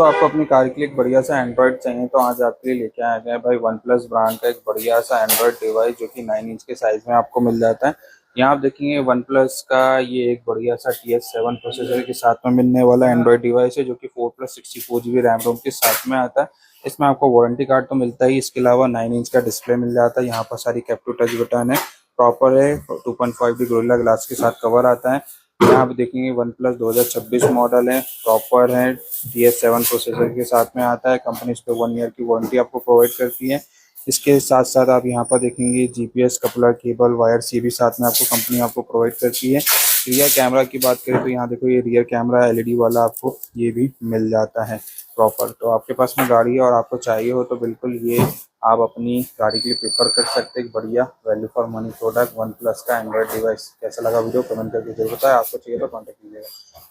तो आपको अपनी कार के लिए एक बढ़िया सा एंड्रॉइड चाहिए तो आज आपके लिए लेके आया गया है भाई वन प्लस ब्रांड का एक बढ़िया सा एंड्रॉइड डिवाइस जो कि 9 इंच के साइज में आपको मिल जाता है। यहाँ आप देखेंगे वन प्लस का ये एक बढ़िया सा TS7 प्रोसेसर के साथ में मिलने वाला एंड्रॉइड डिवाइस है जो कि 4+64 GB रैम रोम के साथ में आता है। इसमें आपको वारंटी कार्ड तो मिलता ही, इसके अलावा 9 इंच का डिस्प्ले मिल जाता है। यहाँ पर सारी कैप्टू टच बटन है, प्रॉपर है, 2.5D गोरिल्ला ग्लास के साथ कवर आता है। यहाँ पे देखेंगे वन प्लस 2026 मॉडल है, प्रॉपर है, TS7 प्रोसेसर के साथ में आता है। कंपनी इस पे 1 ईयर की वारंटी आपको प्रोवाइड करती है। इसके साथ साथ आप यहाँ पर देखेंगे GPS कपलर केबल वायर सी भी साथ में आपको कंपनी आपको प्रोवाइड करती है। रियर कैमरा की बात करें तो यहाँ देखो ये रियर कैमरा LED वाला आपको ये भी मिल जाता है प्रॉपर। तो आपके पास में गाड़ी है और आपको चाहिए हो तो बिल्कुल ये आप अपनी गाड़ी के लिए प्रेफर कर सकते हैं। एक बढ़िया value for money product one plus का एंड्रॉइड डिवाइस। कैसा लगा वीडियो कमेंट करके जरूर बताएं। आपको चाहिए तो कॉन्टेक्ट कीजिएगा।